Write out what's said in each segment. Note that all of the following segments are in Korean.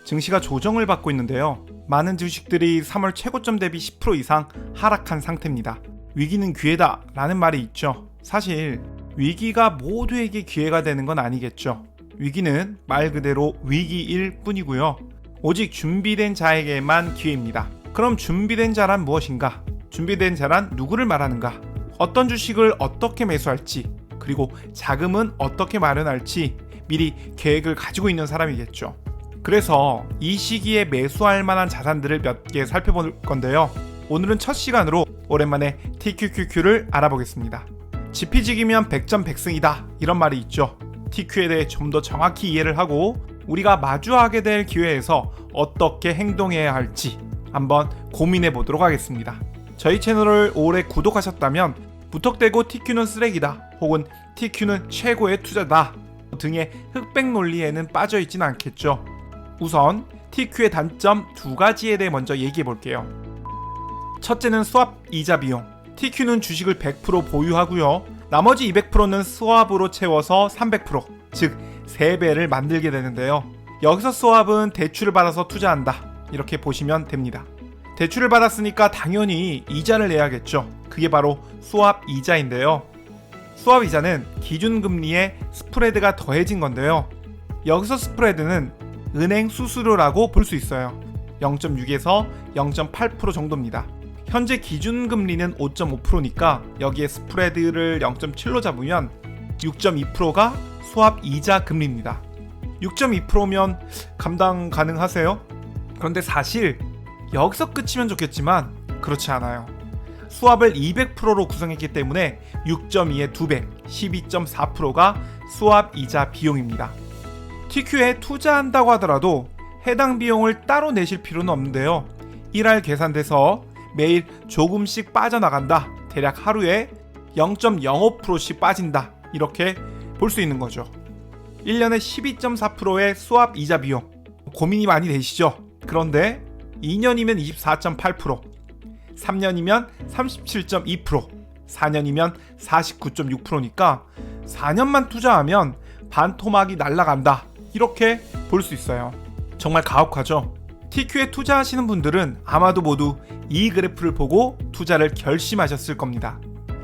증시가 조정을 받고 있는데요. 많은 주식들이 3월 최고점 대비 10% 이상 하락한 상태입니다. 위기는 기회다 라는 말이 있죠. 사실 위기가 모두에게 기회가 되는 건 아니겠죠. 위기는 말 그대로 위기일 뿐이고요. 오직 준비된 자에게만 기회입니다. 그럼 준비된 자란 무엇인가? 준비된 자란 누구를 말하는가? 어떤 주식을 어떻게 매수할지, 그리고 자금은 어떻게 마련할지 미리 계획을 가지고 있는 사람이겠죠. 그래서 이 시기에 매수할 만한 자산들을 몇 개 살펴볼 건데요. 오늘은 첫 시간으로 오랜만에 TQQQ를 알아보겠습니다. 지피지기면 100점 100승이다 이런 말이 있죠. TQ에 대해 좀 더 정확히 이해를 하고 우리가 마주하게 될 기회에서 어떻게 행동해야 할지 한번 고민해 보도록 하겠습니다. 저희 채널을 오래 구독하셨다면 무턱대고 TQ는 쓰레기다 혹은 TQ는 최고의 투자다 등의 흑백 논리에는 빠져있진 않겠죠. 우선 TQ의 단점 두 가지에 대해 먼저 얘기해 볼게요. 첫째는 수합 이자 비용. TQ는 주식을 100% 보유하고요. 나머지 200%는 수합으로 채워서 300%, 즉 3배를 만들게 되는데요. 여기서 수합은 대출을 받아서 투자한다 이렇게 보시면 됩니다. 대출을 받았으니까 당연히 이자를 내야겠죠. 그게 바로 수합 이자인데요. 수합 이자는 기준금리에 스프레드가 더해진 건데요. 여기서 스프레드는 은행 수수료라고 볼 수 있어요. 0.6에서 0.8% 정도입니다. 현재 기준금리는 5.5%니까 여기에 스프레드를 0.7로 잡으면 6.2%가 수합 이자 금리입니다. 6.2%면 감당 가능하세요? 그런데 사실 여기서 끝이면 좋겠지만 그렇지 않아요. 수합을 200%로 구성했기 때문에 6.2의 2배, 12.4%가 수합 이자 비용입니다. TQ에 투자한다고 하더라도 해당 비용을 따로 내실 필요는 없는데요. 1할 계산돼서 매일 조금씩 빠져나간다. 대략 하루에 0.05%씩 빠진다. 이렇게 볼 수 있는 거죠. 1년에 12.4%의 수합 이자 비용. 고민이 많이 되시죠? 그런데 2년이면 24.8%, 3년이면 37.2%, 4년이면 49.6%니까 4년만 투자하면 반토막이 날아간다. 이렇게 볼 수 있어요. 정말 가혹하죠? TQ에 투자하시는 분들은 아마도 모두 이 그래프를 보고 투자를 결심하셨을 겁니다.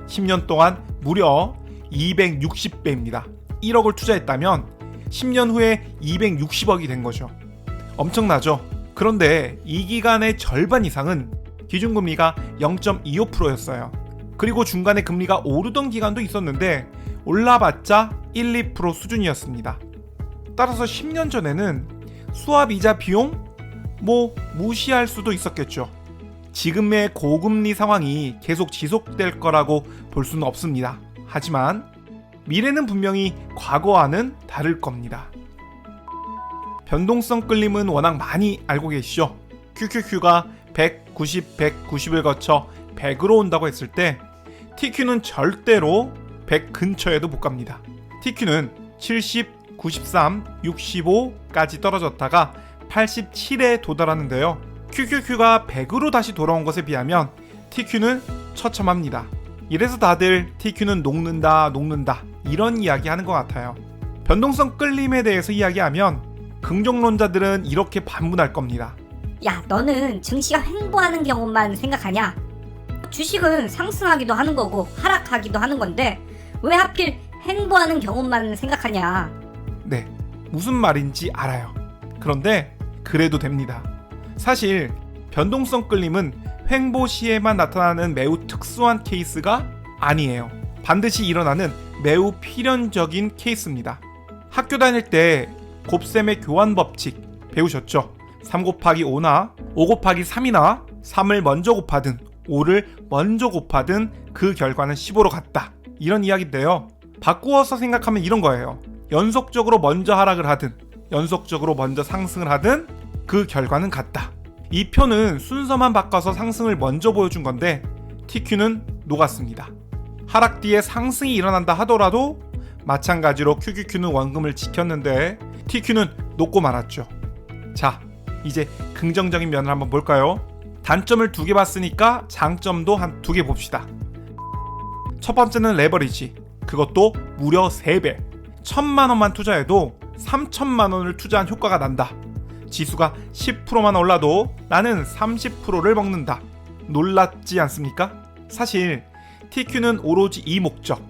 10년 동안 무려 260배입니다. 1억을 투자했다면 10년 후에 260억이 된 거죠. 엄청나죠? 그런데 이 기간의 절반 이상은 기준금리가 0.25%였어요. 그리고 중간에 금리가 오르던 기간도 있었는데 올라봤자 1, 2% 수준이었습니다. 따라서 10년 전에는 수합 이자 비용? 무시할 수도 있었겠죠. 지금의 고금리 상황이 계속 지속될 거라고 볼 수는 없습니다. 하지만 미래는 분명히 과거와는 다를 겁니다. 변동성 끌림은 워낙 많이 알고 계시죠? QQQ가 190, 190을 거쳐 100으로 온다고 했을 때 TQ는 절대로 100 근처에도 못 갑니다. TQ는 70, 93, 65까지 떨어졌다가 87에 도달하는데요. QQQ가 100으로 다시 돌아온 것에 비하면 TQ는 처참합니다. 이래서 다들 TQ는 녹는다 이런 이야기 하는 것 같아요. 변동성 끌림에 대해서 이야기하면 긍정론자들은 이렇게 반문할 겁니다. 야, 너는 증시가 횡보하는 경우만 생각하냐? 주식은 상승하기도 하는 거고 하락하기도 하는 건데 왜 하필 횡보하는 경우만 생각하냐? 네, 무슨 말인지 알아요. 그런데 그래도 됩니다. 사실 변동성 끌림은 횡보 시에만 나타나는 매우 특수한 케이스가 아니에요. 반드시 일어나는 매우 필연적인 케이스입니다. 학교 다닐 때 곱셈의 교환 법칙 배우셨죠? 3 곱하기 5나 5 곱하기 3이나 3을 먼저 곱하든 5를 먼저 곱하든 그 결과는 15로 같다. 이런 이야기인데요. 바꾸어서 생각하면 이런 거예요. 연속적으로 먼저 하락을 하든 연속적으로 먼저 상승을 하든 그 결과는 같다. 이 표는 순서만 바꿔서 상승을 먼저 보여준 건데 TQ는 녹았습니다. 하락 뒤에 상승이 일어난다 하더라도 마찬가지로 QQQ는 원금을 지켰는데 TQ는 녹고 말았죠. 자, 이제 긍정적인 면을 한번 볼까요? 단점을 2개 봤으니까 장점도 한 2개 봅시다. 첫 번째는 레버리지. 그것도 무려 3배. 1,000만 원만 투자해도 3,000만 원을 투자한 효과가 난다. 지수가 10%만 올라도 나는 30%를 먹는다. 놀랍지 않습니까? 사실 TQ는 오로지 이 목적,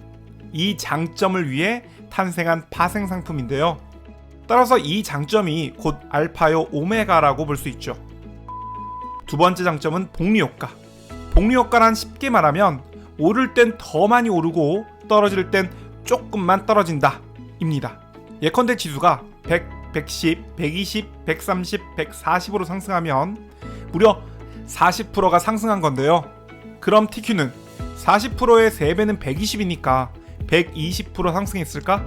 이 장점을 위해 탄생한 파생 상품인데요. 따라서 이 장점이 곧 알파요 오메가라고 볼 수 있죠. 두 번째 장점은 복리 효과. 복리 효과란 쉽게 말하면 오를 땐 더 많이 오르고 떨어질 땐 조금만 떨어진다 입니다. 예컨대 지수가 100, 110, 120, 130, 140으로 상승하면 무려 40%가 상승한 건데요. 그럼 TQ는 40%의 3배는 120이니까 120% 상승했을까?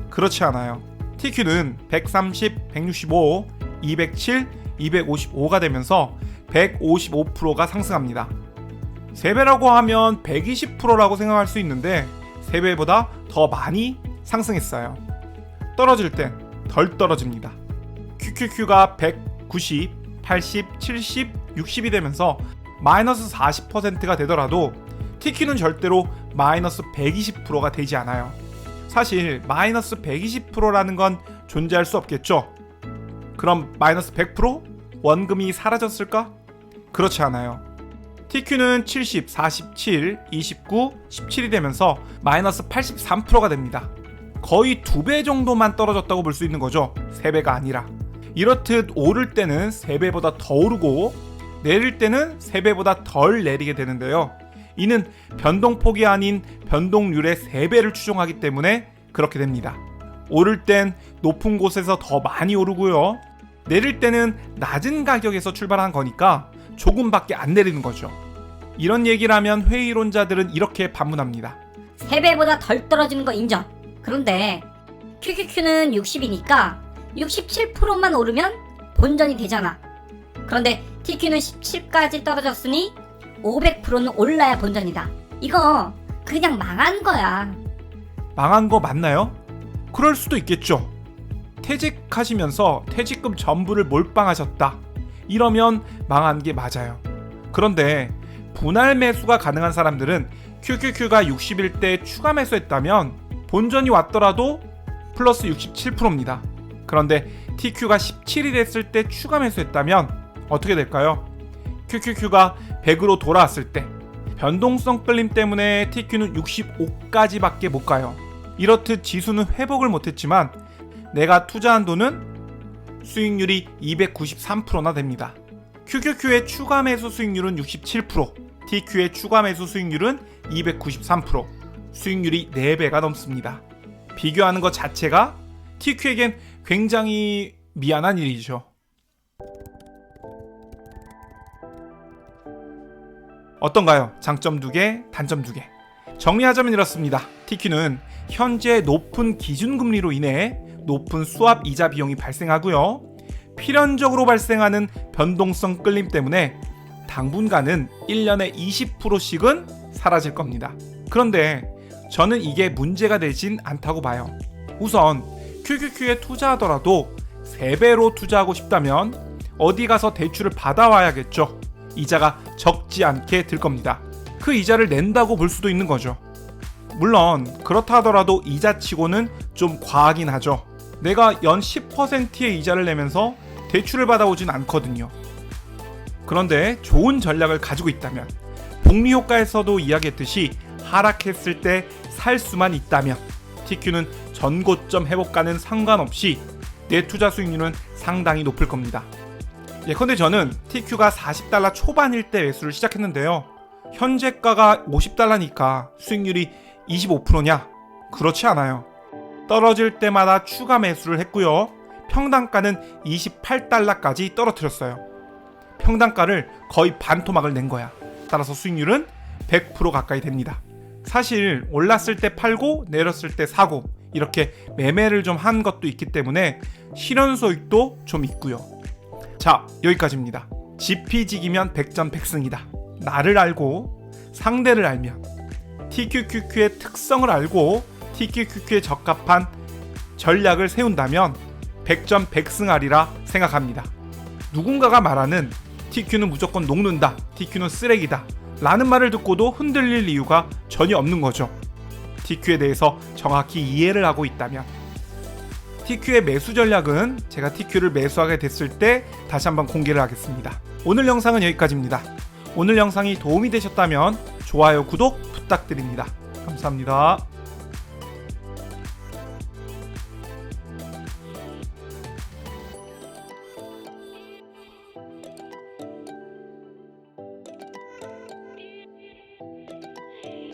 그렇지 않아요. TQ는 130, 165, 207, 255가 되면서 155%가 상승합니다. 3배라고 하면 120%라고 생각할 수 있는데 3배보다 더 많이 상승했어요. 떨어질 땐 덜 떨어집니다. QQQ가 190, 80, 70, 60이 되면서 마이너스 40%가 되더라도 TQ는 절대로 마이너스 120%가 되지 않아요. 사실 마이너스 120%라는 건 존재할 수 없겠죠. 그럼 마이너스 100%? 원금이 사라졌을까? 그렇지 않아요. TQ는 70, 47, 29, 17이 되면서 마이너스 83%가 됩니다. 거의 2배 정도만 떨어졌다고 볼 수 있는 거죠. 3배가 아니라. 이렇듯 오를 때는 3배보다 더 오르고 내릴 때는 3배보다 덜 내리게 되는데요. 이는 변동폭이 아닌 변동률의 3배를 추종하기 때문에 그렇게 됩니다. 오를 땐 높은 곳에서 더 많이 오르고요. 내릴 때는 낮은 가격에서 출발한 거니까 조금밖에 안 내리는 거죠. 이런 얘기를 하면 회의론자들은 이렇게 반문합니다. 3배보다 덜 떨어지는 거 인정. 그런데 QQQ는 60이니까 67%만 오르면 본전이 되잖아. 그런데 TQ는 17까지 떨어졌으니 500%는 올라야 본전이다. 이거 그냥 망한 거야. 망한 거 맞나요? 그럴 수도 있겠죠. 퇴직하시면서 퇴직금 전부를 몰빵하셨다. 이러면 망한 게 맞아요. 그런데 분할 매수가 가능한 사람들은 QQQ가 60일 때 추가 매수했다면 본전이 왔더라도 플러스 67%입니다. 그런데 TQ가 17이 됐을 때 추가 매수했다면 어떻게 될까요? QQQ가 100으로 돌아왔을 때 변동성 끌림 때문에 TQ는 65까지밖에 못 가요. 이렇듯 지수는 회복을 못했지만 내가 투자한 돈은 수익률이 293%나 됩니다. QQQ의 추가 매수 수익률은 67%, TQ의 추가 매수 수익률은 293%, 수익률이 4배가 넘습니다. 비교하는 것 자체가 TQ에겐 굉장히 미안한 일이죠. 어떤가요? 장점 2개, 단점 2개. 정리하자면 이렇습니다. TQ는 현재 높은 기준금리로 인해 높은 수합 이자 비용이 발생하고요. 필연적으로 발생하는 변동성 끌림 때문에 당분간은 1년에 20%씩은 사라질 겁니다. 그런데 저는 이게 문제가 되진 않다고 봐요. 우선 QQQ에 투자하더라도 3배로 투자하고 싶다면 어디 가서 대출을 받아와야겠죠. 이자가 적지 않게 들 겁니다. 그 이자를 낸다고 볼 수도 있는 거죠. 물론 그렇다 하더라도 이자치고는 좀 과하긴 하죠. 내가 연 10%의 이자를 내면서 대출을 받아오진 않거든요. 그런데 좋은 전략을 가지고 있다면, 복리 효과에서도 이야기했듯이 하락했을 때 살 수만 있다면 TQ는 전고점 회복과는 상관없이 내 투자 수익률은 상당히 높을 겁니다. 예컨대 저는 TQ가 $40 초반일 때 매수를 시작했는데요. 현재가가 $50니까 수익률이 25%냐? 그렇지 않아요. 떨어질 때마다 추가 매수를 했고요. 평단가는 $28까지 떨어뜨렸어요. 평단가를 거의 반토막을 낸 거야. 따라서 수익률은 100% 가까이 됩니다. 사실 올랐을 때 팔고 내렸을 때 사고 이렇게 매매를 좀 한 것도 있기 때문에 실현 소익도 좀 있고요. 자, 여기까지입니다. 지피지기면 백전백승이다. 나를 알고 상대를 알면 TQQQ의 특성을 알고 TQQQ에 적합한 전략을 세운다면 백전백승하리라 생각합니다. 누군가가 말하는 TQ는 무조건 녹는다, TQ는 쓰레기다 라는 말을 듣고도 흔들릴 이유가 전혀 없는 거죠. TQ에 대해서 정확히 이해를 하고 있다면. TQ의 매수 전략은 제가 TQ를 매수하게 됐을 때 다시 한번 공개를 하겠습니다. 오늘 영상은 여기까지입니다. 오늘 영상이 도움이 되셨다면 좋아요, 구독 부탁드립니다. 감사합니다.